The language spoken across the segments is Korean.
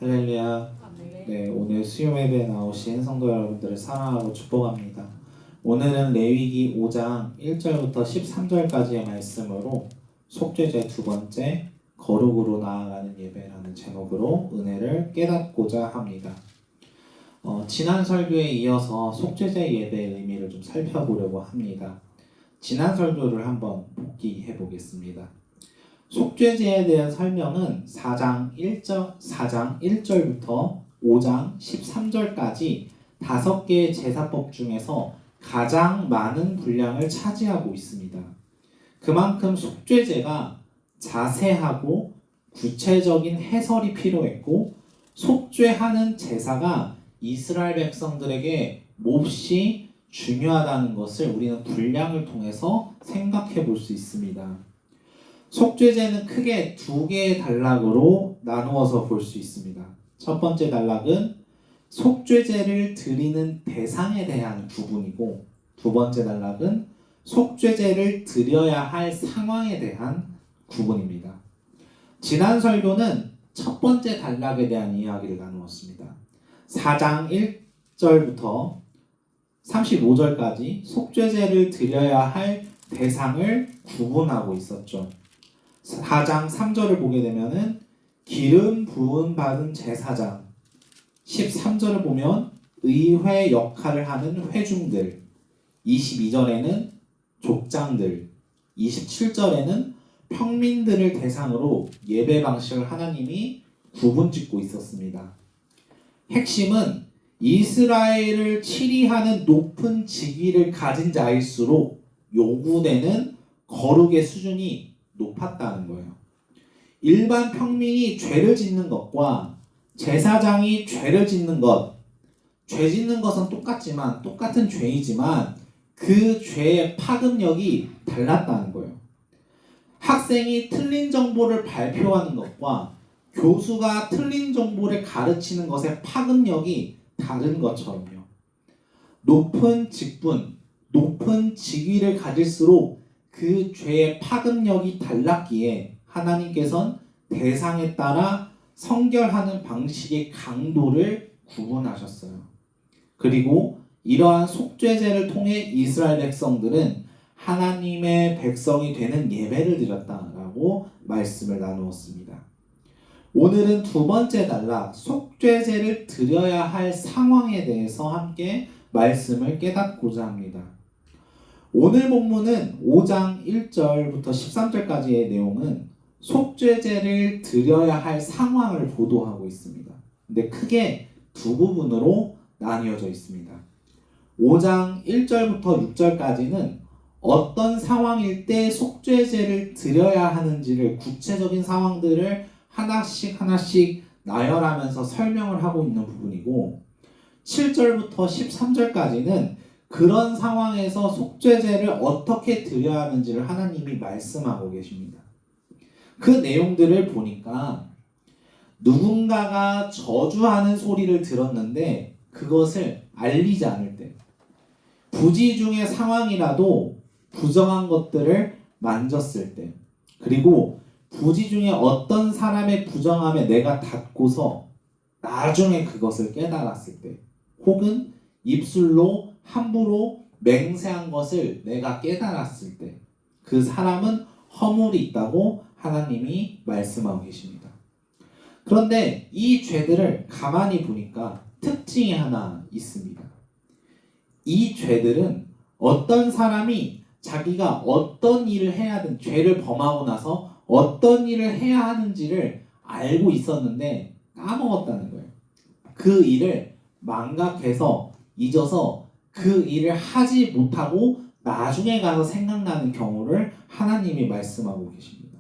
할렐루야. 네, 오늘 수요 예배에 나오신 성도 여러분들을 사랑하고 축복합니다. 오늘은 레위기 5장 1절부터 13절까지의 말씀으로 속죄제 두 번째 거룩으로 나아가는 예배라는 제목으로 은혜를 깨닫고자 합니다. 지난 설교에 이어서 속죄제 예배의 의미를 좀 살펴보려고 합니다. 지난 설교를 한번 복기해 보겠습니다. 속죄제에 대한 설명은 4장 1절부터 5장 13절까지 5개의 제사법 중에서 가장 많은 분량을 차지하고 있습니다. 그만큼 속죄제가 자세하고 구체적인 해설이 필요했고, 속죄하는 제사가 이스라엘 백성들에게 몹시 중요하다는 것을 우리는 분량을 통해서 생각해 볼 수 있습니다. 속죄제는 크게 두 개의 단락으로 나누어서 볼 수 있습니다. 첫 번째 단락은 속죄제를 드리는 대상에 대한 구분이고, 두 번째 단락은 속죄제를 드려야 할 상황에 대한 구분입니다. 지난 설교는 첫 번째 단락에 대한 이야기를 나누었습니다. 4장 1절부터 35절까지 속죄제를 드려야 할 대상을 구분하고 있었죠. 4장 3절을 보게 되면은 기름 부음 받은 제사장, 13절을 보면 의회 역할을 하는 회중들, 22절에는 족장들, 27절에는 평민들을 대상으로 예배 방식을 하나님이 구분짓고 있었습니다. 핵심은 이스라엘을 치리하는 높은 직위를 가진 자일수록 요구되는 거룩의 수준이 높았다는 거예요. 일반 평민이 죄를 짓는 것과 제사장이 죄를 짓는 것, 죄 짓는 것은 똑같지만, 똑같은 죄이지만 그 죄의 파급력이 달랐다는 거예요. 학생이 틀린 정보를 발표하는 것과 교수가 틀린 정보를 가르치는 것의 파급력이 다른 것처럼요. 높은 직분, 높은 직위를 가질수록 그 죄의 파급력이 달랐기에 하나님께서는 대상에 따라 성결하는 방식의 강도를 구분하셨어요. 그리고 이러한 속죄제를 통해 이스라엘 백성들은 하나님의 백성이 되는 예배를 드렸다라고 말씀을 나누었습니다. 오늘은 두 번째 단락, 속죄제를 드려야 할 상황에 대해서 함께 말씀을 깨닫고자 합니다. 오늘 본문은 5장 1절부터 13절까지의 내용은 속죄제를 드려야 할 상황을 보도하고 있습니다. 근데 크게 두 부분으로 나뉘어져 있습니다. 5장 1절부터 6절까지는 어떤 상황일 때 속죄제를 드려야 하는지를, 구체적인 상황들을 하나씩 나열하면서 설명을 하고 있는 부분이고, 7절부터 13절까지는 그런 상황에서 속죄제를 어떻게 드려야 하는지를 하나님이 말씀하고 계십니다. 그 내용들을 보니까 누군가가 저주하는 소리를 들었는데 그것을 알리지 않을 때, 부지 중의 상황이라도 부정한 것들을 만졌을 때, 그리고 부지 중에 어떤 사람의 부정함에 내가 닿고서 나중에 그것을 깨달았을 때, 혹은 입술로 함부로 맹세한 것을 내가 깨달았을 때, 그 사람은 허물이 있다고 하나님이 말씀하고 계십니다. 그런데 이 죄들을 가만히 보니까 특징이 하나 있습니다. 이 죄들은 어떤 사람이 자기가 어떤 일을 해야 하든, 죄를 범하고 나서 어떤 일을 해야 하는지를 알고 있었는데 까먹었다는 거예요. 그 일을 망각해서 잊어서 그 일을 하지 못하고 나중에 가서 생각나는 경우를 하나님이 말씀하고 계십니다.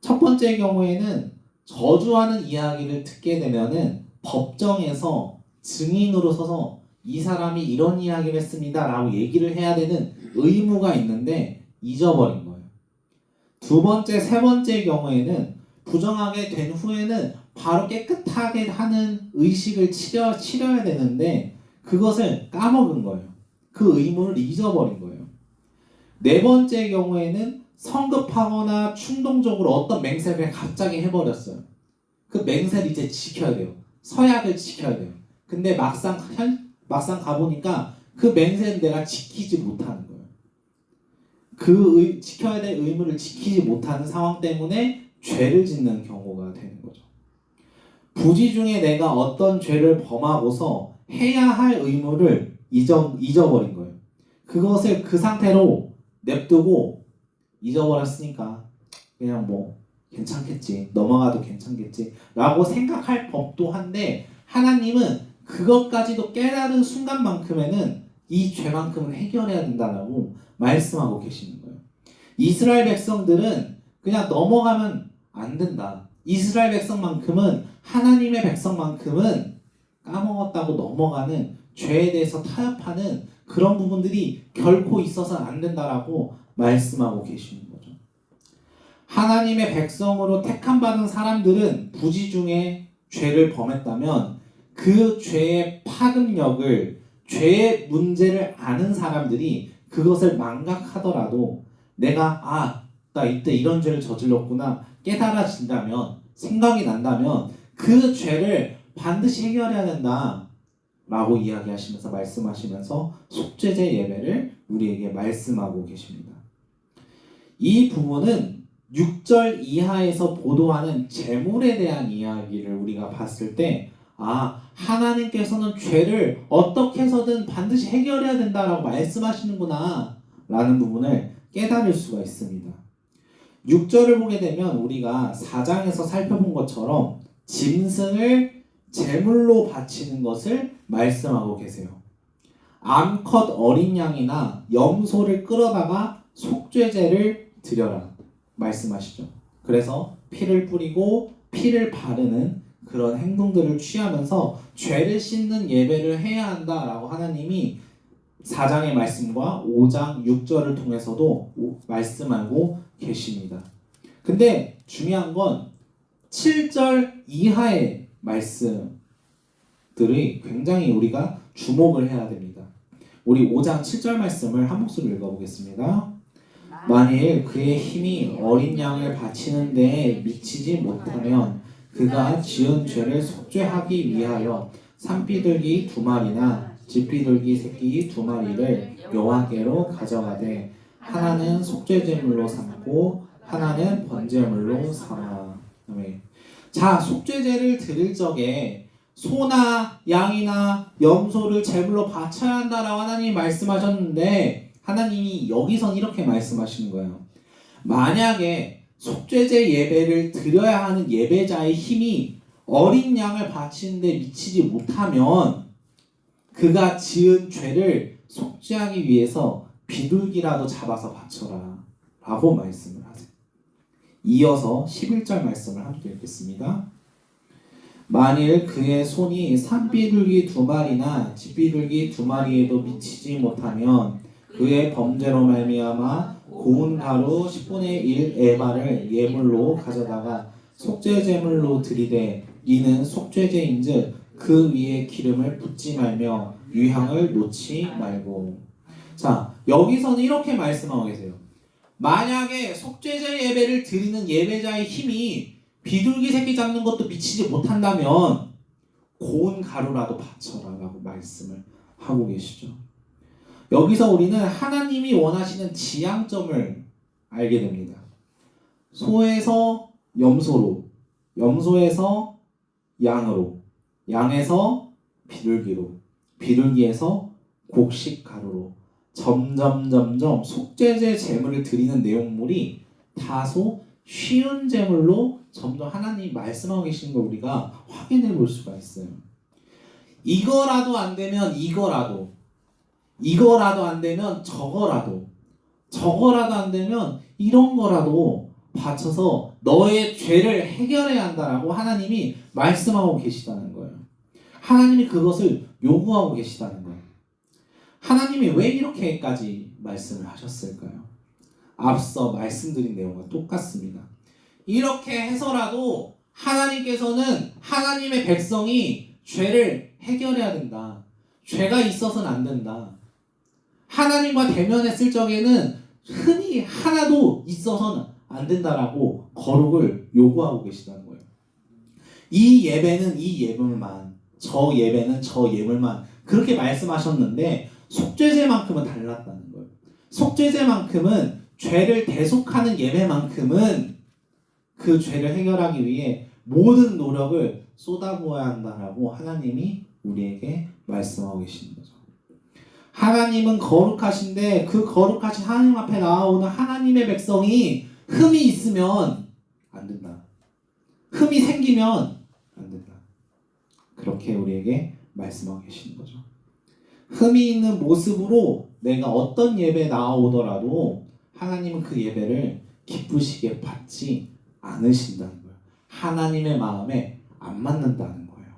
첫 번째 경우에는 저주하는 이야기를 듣게 되면은 법정에서 증인으로 서서 이 사람이 이런 이야기를 했습니다 라고 얘기를 해야 되는 의무가 있는데 잊어버린 거예요. 두 번째, 세 번째 경우에는 부정하게 된 후에는 바로 깨끗하게 하는 의식을 치려야 되는데 그것을 까먹은 거예요. 그 의무를 잊어버린 거예요. 네 번째 경우에는 성급하거나 충동적으로 어떤 맹세를 갑자기 해버렸어요. 그 맹세를 이제 지켜야 돼요. 서약을 지켜야 돼요. 근데 막상 가보니까 그 맹세는 내가 지키지 못하는 거예요. 지켜야 될 의무를 지키지 못하는 상황 때문에 죄를 짓는 경우가 되는 거죠. 부지 중에 내가 어떤 죄를 범하고서 해야 할 의무를 잊어버린 거예요. 그것을 그 상태로 냅두고 잊어버렸으니까 그냥 뭐 괜찮겠지, 넘어가도 괜찮겠지 라고 생각할 법도 한데, 하나님은 그것까지도 깨달은 순간만큼에는 이 죄만큼은 해결해야 된다라고 말씀하고 계시는 거예요. 이스라엘 백성들은 그냥 넘어가면 안 된다. 이스라엘 백성만큼은, 하나님의 백성만큼은 까먹었다고 넘어가는, 죄에 대해서 타협하는 그런 부분들이 결코 있어서는 안 된다라고 말씀하고 계시는 거죠. 하나님의 백성으로 택함받은 사람들은 부지 중에 죄를 범했다면 그 죄의 파급력을, 죄의 문제를 아는 사람들이 그것을 망각하더라도 내가 나 이때 이런 죄를 저질렀구나 깨달아진다면, 생각이 난다면 그 죄를 반드시 해결해야 된다 라고 이야기하시면서, 말씀하시면서 속죄제 예배를 우리에게 말씀하고 계십니다. 이 부분은 6절 이하에서 보도하는 재물에 대한 이야기를 우리가 봤을 때, 하나님께서는 죄를 어떻게 해서든 반드시 해결해야 된다라고 말씀하시는구나 라는 부분을 깨달을 수가 있습니다. 6절을 보게 되면 우리가 4장에서 살펴본 것처럼 짐승을 제물로 바치는 것을 말씀하고 계세요. 암컷 어린 양이나 염소를 끌어다가 속죄제를 드려라 말씀하시죠. 그래서 피를 뿌리고 피를 바르는 그런 행동들을 취하면서 죄를 씻는 예배를 해야 한다라고 하나님이 4장의 말씀과 5장 6절을 통해서도 말씀하고 계십니다. 근데 중요한 건 7절 이하의 말씀들이 굉장히 우리가 주목을 해야 됩니다. 우리 5장 7절 말씀을 한 목소리로 읽어보겠습니다. 만일 그의 힘이 어린 양을 바치는 데에 미치지 못하면 그가 지은 죄를 속죄하기 위하여 산비둘기 2마리나 집비둘기 새끼 2마리를 여호와께로 가져가되 하나는 속죄제물로 삼고 하나는 번제물로 삼아. 아멘. 자, 속죄제를 드릴 적에 소나 양이나 염소를 제물로 바쳐야 한다라고 하나님이 말씀하셨는데, 하나님이 여기선 이렇게 말씀하시는 거예요. 만약에 속죄제 예배를 드려야 하는 예배자의 힘이 어린 양을 바치는데 미치지 못하면 그가 지은 죄를 속죄하기 위해서 비둘기라도 잡아서 바쳐라 라고 말씀을 하세요. 이어서 11절 말씀을 함께 읽겠습니다. 만일 그의 손이 산비둘기 2마리나 집비둘기 2마리에도 미치지 못하면 그의 범죄로 말미암아 고운 가루 10분의 1 에바를 예물로 가져다가 속죄제물로 드리되 이는 속죄제인즉 그 위에 기름을 붓지 말며 유향을 놓지 말고. 자, 여기서는 이렇게 말씀하고 계세요. 만약에 속죄제 예배를 드리는 예배자의 힘이 비둘기 새끼 잡는 것도 미치지 못한다면 고운 가루라도 바쳐라 라고 말씀을 하고 계시죠. 여기서 우리는 하나님이 원하시는 지향점을 알게 됩니다. 소에서 염소로, 염소에서 양으로, 양에서 비둘기로, 비둘기에서 곡식 가루로 점점 속죄제 제물을 드리는 내용물이 다소 쉬운 제물로 점점 하나님이 말씀하고 계시는 걸 우리가 확인해 볼 수가 있어요. 이거라도 안 되면 이거라도 안 되면 저거라도 안 되면 이런 거라도 바쳐서 너의 죄를 해결해야 한다라고 하나님이 말씀하고 계시다는 거예요. 하나님이 그것을 요구하고 계시다는 거예요. 하나님이 왜 이렇게까지 말씀을 하셨을까요? 앞서 말씀드린 내용과 똑같습니다. 이렇게 해서라도 하나님께서는 하나님의 백성이 죄를 해결해야 된다. 죄가 있어서는 안 된다. 하나님과 대면했을 적에는 흔히 하나도 있어서는 안 된다라고 거룩을 요구하고 계시다는 거예요. 이 예배는 이 예물만, 저 예배는 저 예물만 그렇게 말씀하셨는데 속죄제만큼은 달랐다는 거예요. 속죄제만큼은 죄를 대속하는 예배만큼은 그 죄를 해결하기 위해 모든 노력을 쏟아부어야 한다라고 하나님이 우리에게 말씀하고 계시는 거죠. 하나님은 거룩하신데 그 거룩하신 하나님 앞에 나아오는 하나님의 백성이 흠이 있으면 안 된다. 흠이 생기면 안 된다. 그렇게 우리에게 말씀하고 계시는 거죠. 흠이 있는 모습으로 내가 어떤 예배에 나아오더라도 하나님은 그 예배를 기쁘시게 받지 않으신다는 거예요. 하나님의 마음에 안 맞는다는 거예요.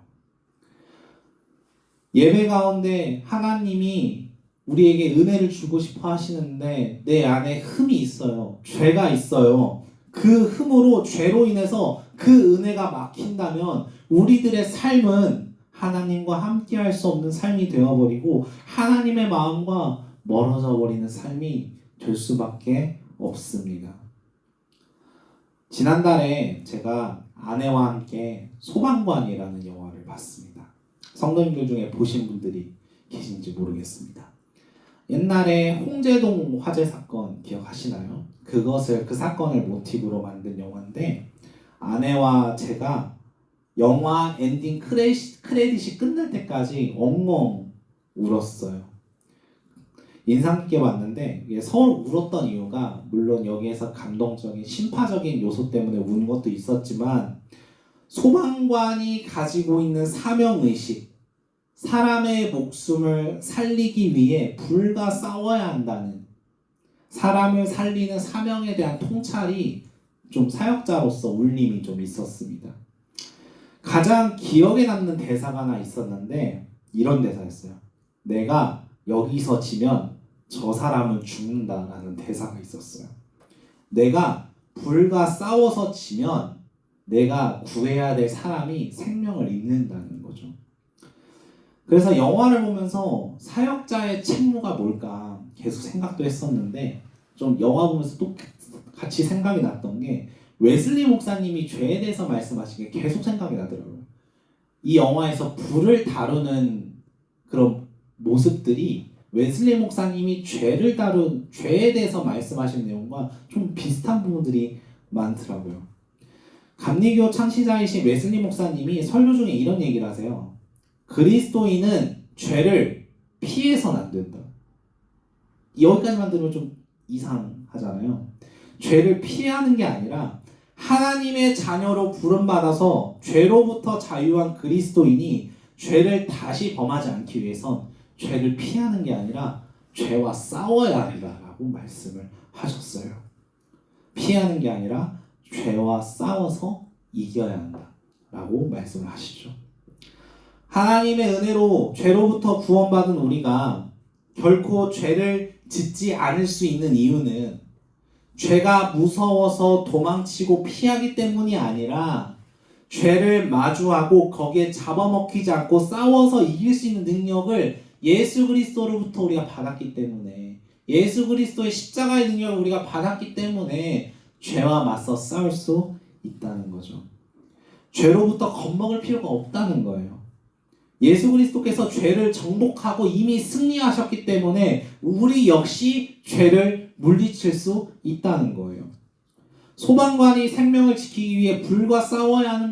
예배 가운데 하나님이 우리에게 은혜를 주고 싶어 하시는데 내 안에 흠이 있어요. 죄가 있어요. 그 흠으로 죄로 인해서 그 은혜가 막힌다면 우리들의 삶은 하나님과 함께 할 수 없는 삶이 되어버리고 하나님의 마음과 멀어져 버리는 삶이 될 수밖에 없습니다. 지난달에 제가 아내와 함께 소방관이라는 영화를 봤습니다. 성도님들 중에 보신 분들이 계신지 모르겠습니다. 옛날에 홍제동 화재 사건 기억하시나요? 그 사건을 모티브로 만든 영화인데 아내와 제가 영화 엔딩 크레딧이 끝날 때까지 엉엉 울었어요. 인상 깊게 봤는데 서울 울었던 이유가 물론 여기에서 감동적인 심파적인 요소 때문에 우는 것도 있었지만 소방관이 가지고 있는 사명의식, 사람의 목숨을 살리기 위해 불과 싸워야 한다는 사람을 살리는 사명에 대한 통찰이 좀 사역자로서 울림이 좀 있었습니다. 가장 기억에 남는 대사가 하나 있었는데 이런 대사였어요. 내가 여기서 지면 저 사람은 죽는다라는 대사가 있었어요. 내가 불과 싸워서 지면 내가 구해야 될 사람이 생명을 잃는다는 거죠. 그래서 영화를 보면서 사역자의 책무가 뭘까 계속 생각도 했었는데 좀 영화 보면서 또 같이 생각이 났던 게 웨슬리 목사님이 죄에 대해서 말씀하신 게 계속 생각이 나더라고요. 이 영화에서 불을 다루는 그런 모습들이 웨슬리 목사님이 죄에 대해서 말씀하신 내용과 좀 비슷한 부분들이 많더라고요. 감리교 창시자이신 웨슬리 목사님이 설교 중에 이런 얘기를 하세요. 그리스도인은 죄를 피해서는 안 된다. 여기까지만 들으면 좀 이상하잖아요. 죄를 피하는 게 아니라 하나님의 자녀로 부름받아서 죄로부터 자유한 그리스도인이 죄를 다시 범하지 않기 위해선 죄를 피하는 게 아니라 죄와 싸워야 한다라고 말씀을 하셨어요. 피하는 게 아니라 죄와 싸워서 이겨야 한다라고 말씀을 하시죠. 하나님의 은혜로 죄로부터 구원받은 우리가 결코 죄를 짓지 않을 수 있는 이유는 죄가 무서워서 도망치고 피하기 때문이 아니라 죄를 마주하고 거기에 잡아먹히지 않고 싸워서 이길 수 있는 능력을 예수 그리스도로부터 우리가 받았기 때문에 예수 그리스도의 십자가의 능력을 우리가 받았기 때문에 죄와 맞서 싸울 수 있다는 거죠. 죄로부터 겁먹을 필요가 없다는 거예요. 예수 그리스도께서 죄를 정복하고 이미 승리하셨기 때문에 우리 역시 죄를 물리칠 수 있다는 거예요. 소방관이 생명을 지키기 위해 불과 싸워야 하는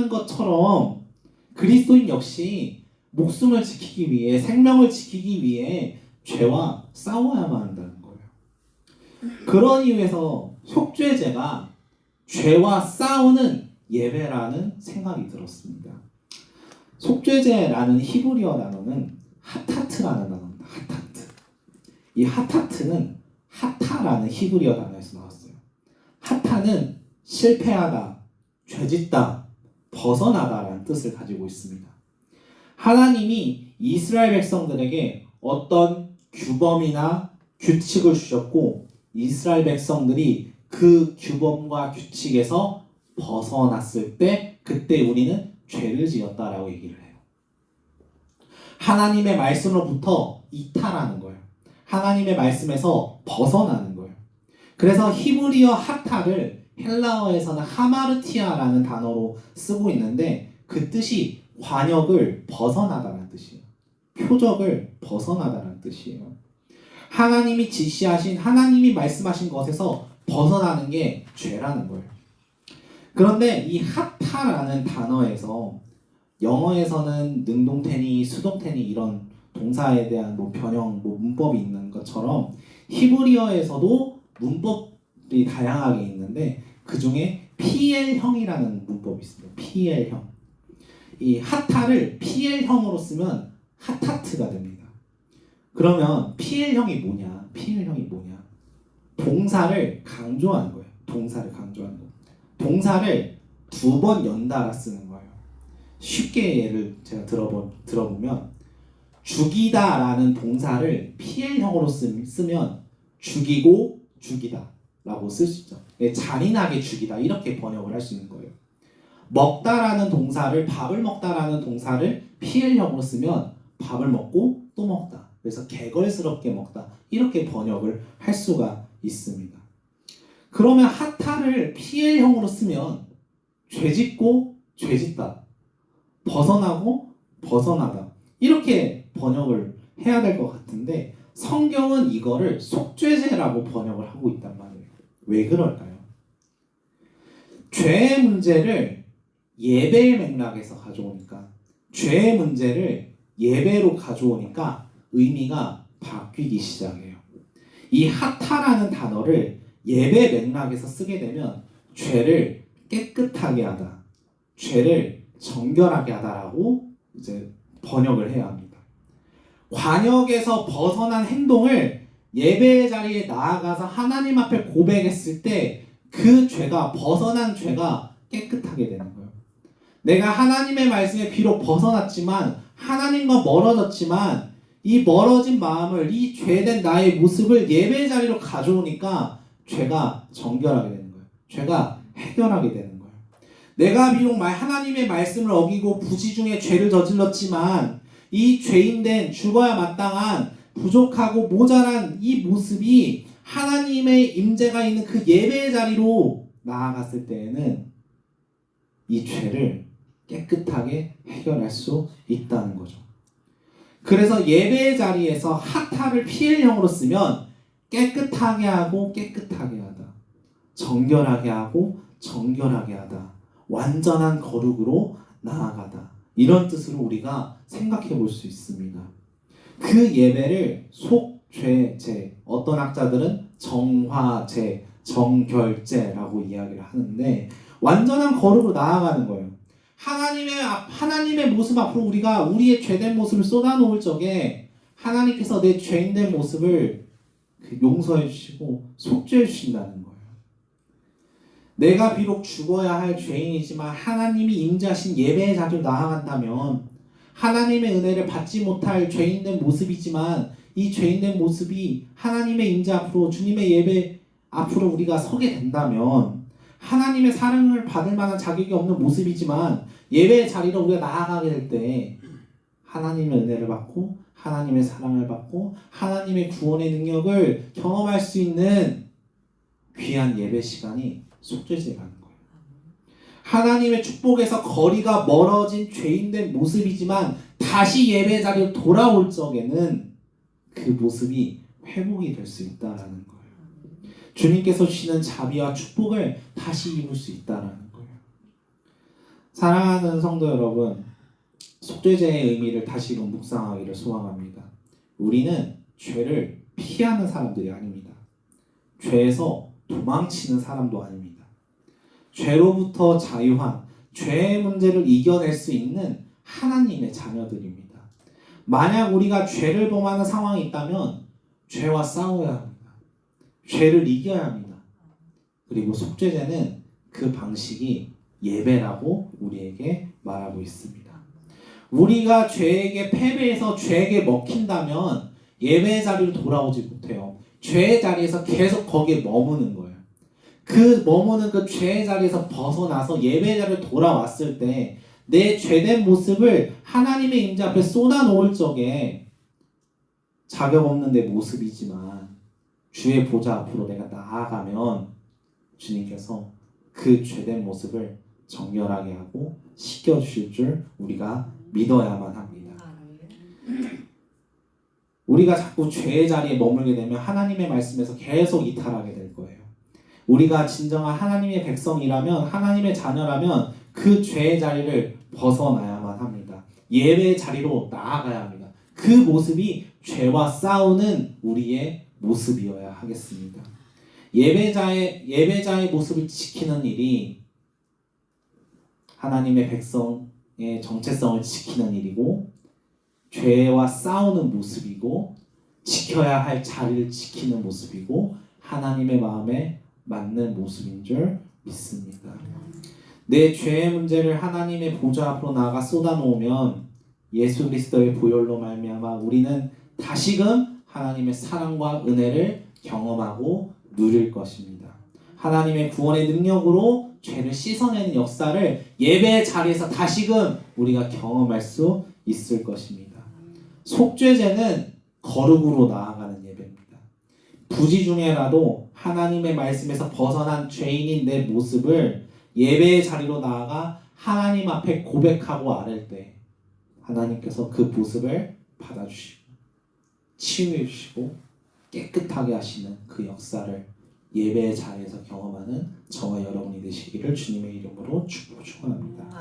것처럼 그리스도인 역시 목숨을 지키기 위해 생명을 지키기 위해 죄와 싸워야만 한다는 거예요. 그런 이유에서 속죄제가 죄와 싸우는 예배라는 생각이 들었습니다. 속죄제라는 히브리어 단어는 하타트라는 단어입니다. 하타트. 이 하타트는 하타라는 히브리어 단어에서 나왔어요. 하타는 실패하다, 죄짓다, 벗어나다라는 뜻을 가지고 있습니다. 하나님이 이스라엘 백성들에게 어떤 규범이나 규칙을 주셨고 이스라엘 백성들이 그 규범과 규칙에서 벗어났을 때 그때 우리는 죄를 지었다라고 얘기를 해요. 하나님의 말씀으로부터 이탈하는 거예요. 하나님의 말씀에서 벗어나는 거예요. 그래서 히브리어 하타를 헬라어에서는 하마르티아라는 단어로 쓰고 있는데 그 뜻이 관역을 벗어나다라는 뜻이에요. 표적을 벗어나다라는 뜻이에요. 하나님이 지시하신 하나님이 말씀하신 것에서 벗어나는 게 죄라는 거예요. 그런데 이 하타라는 단어에서 영어에서는 능동태니, 수동태니 이런 동사에 대한 변형, 문법이 있는 것처럼 히브리어에서도 문법이 다양하게 있는데 그 중에 PL형이라는 문법이 있습니다. PL형. 이 하타를 PL형으로 쓰면 하타트가 됩니다. 그러면 PL형이 뭐냐? PL형이 뭐냐? 동사를 강조하는 거예요. 동사를 강조하는 거. 동사를 2번 연달아 쓰는 거예요. 쉽게 예를 제가 들어보면 죽이다라는 동사를 PL형으로 쓰면 죽이고 죽이다 라고 쓸 수 있죠. 잔인하게 죽이다 이렇게 번역을 할 수 있는 거예요. 먹다라는 동사를 밥을 먹다라는 동사를 PL형으로 쓰면 밥을 먹고 또 먹다. 그래서 개걸스럽게 먹다 이렇게 번역을 할 수가 있습니다. 그러면 하타를 PL형으로 쓰면 죄짓고 죄짓다, 벗어나고 벗어나다 이렇게 번역을 해야 될 것 같은데 성경은 이거를 속죄죄라고 번역을 하고 있단 말이에요. 왜 그럴까요? 죄의 문제를 예배의 맥락에서 가져오니까 죄의 문제를 예배로 가져오니까 의미가 바뀌기 시작해요. 이 하타라는 단어를 예배 맥락에서 쓰게 되면 죄를 깨끗하게 하다, 죄를 정결하게 하다라고 이제 번역을 해야 합니다. 관역에서 벗어난 행동을 예배의 자리에 나아가서 하나님 앞에 고백했을 때 그 죄가 벗어난 죄가 깨끗하게 되는 거예요. 내가 하나님의 말씀에 비록 벗어났지만 하나님과 멀어졌지만 이 멀어진 마음을 이 죄된 나의 모습을 예배의 자리로 가져오니까 죄가 정결하게 되는 거예요. 죄가 해결하게 되는 거예요. 내가 비록 하나님의 말씀을 어기고 부지 중에 죄를 저질렀지만 이 죄인된 죽어야 마땅한 부족하고 모자란 이 모습이 하나님의 임재가 있는 그 예배의 자리로 나아갔을 때에는 이 죄를 깨끗하게 해결할 수 있다는 거죠. 그래서 예배의 자리에서 하타를 PL형으로 쓰면 깨끗하게 하고 깨끗하게 하다, 정결하게 하고 정결하게 하다, 완전한 거룩으로 나아가다 이런 뜻으로 우리가 생각해 볼 수 있습니다. 그 예배를 속죄제, 어떤 학자들은 정화제, 정결제라고 이야기를 하는데 완전한 거룩으로 나아가는 거예요. 하나님의 모습 앞으로 우리가 우리의 죄된 모습을 쏟아놓을 적에 하나님께서 내 죄인된 모습을 용서해 주시고 속죄해 주신다는 거예요. 내가 비록 죽어야 할 죄인이지만 하나님이 임재하신 예배의 자리로 나아간다면 하나님의 은혜를 받지 못할 죄인된 모습이지만 이 죄인된 모습이 하나님의 임재 앞으로 주님의 예배 앞으로 우리가 서게 된다면 하나님의 사랑을 받을 만한 자격이 없는 모습이지만 예배의 자리로 우리가 나아가게 될 때 하나님의 은혜를 받고 하나님의 사랑을 받고 하나님의 구원의 능력을 경험할 수 있는 귀한 예배 시간이 속죄제라는 거예요. 하나님의 축복에서 거리가 멀어진 죄인된 모습이지만 다시 예배 자리로 돌아올 적에는 그 모습이 회복이 될 수 있다라는 거예요. 주님께서 주시는 자비와 축복을 다시 입을 수 있다라는 거예요. 사랑하는 성도 여러분, 속죄제의 의미를 다시금 묵상하기를 소망합니다. 우리는 죄를 피하는 사람들이 아닙니다. 죄에서 도망치는 사람도 아닙니다. 죄로부터 자유한, 죄의 문제를 이겨낼 수 있는 하나님의 자녀들입니다. 만약 우리가 죄를 범하는 상황이 있다면 죄와 싸워야 합니다. 죄를 이겨야 합니다. 그리고 속죄제는 그 방식이 예배라고 우리에게 말하고 있습니다. 우리가 죄에게 패배해서 죄에게 먹힌다면 예배의 자리로 돌아오지 못해요. 죄의 자리에서 계속 거기에 머무는 거예요. 그 머무는 그 죄의 자리에서 벗어나서 예배의 자리로 돌아왔을 때 내 죄된 모습을 하나님의 임재 앞에 쏟아놓을 적에 자격 없는 내 모습이지만 주의 보좌 앞으로 내가 나아가면 주님께서 그 죄된 모습을 정결하게 하고 씻겨주실 줄 우리가 믿어야만 합니다. 우리가 자꾸 죄의 자리에 머물게 되면 하나님의 말씀에서 계속 이탈하게 될 거예요. 우리가 진정한 하나님의 백성이라면, 하나님의 자녀라면 그 죄의 자리를 벗어나야만 합니다. 예배의 자리로 나아가야 합니다. 그 모습이 죄와 싸우는 우리의 모습이어야 하겠습니다. 예배자의 모습을 지키는 일이 하나님의 백성의 정체성을 지키는 일이고, 죄와 싸우는 모습이고, 지켜야 할 자리를 지키는 모습이고, 하나님의 마음에 맞는 모습인 줄 믿습니다. 내 죄의 문제를 하나님의 보좌 앞으로 나아가 쏟아놓으면 예수 그리스도의 보혈로 말미암아 우리는 다시금 하나님의 사랑과 은혜를 경험하고 누릴 것입니다. 하나님의 구원의 능력으로 죄를 씻어내는 역사를 예배의 자리에서 다시금 우리가 경험할 수 있을 것입니다. 속죄제는 거룩으로 나아가는 예배입니다. 부지 중에라도 하나님의 말씀에서 벗어난 죄인인 내 모습을 예배의 자리로 나아가 하나님 앞에 고백하고 아랠 때 하나님께서 그 모습을 받아주시고 치유해 주시고 깨끗하게 하시는 그 역사를 예배의 자리에서 경험하는 저와 여러분이 되시기를 주님의 이름으로 축복합니다.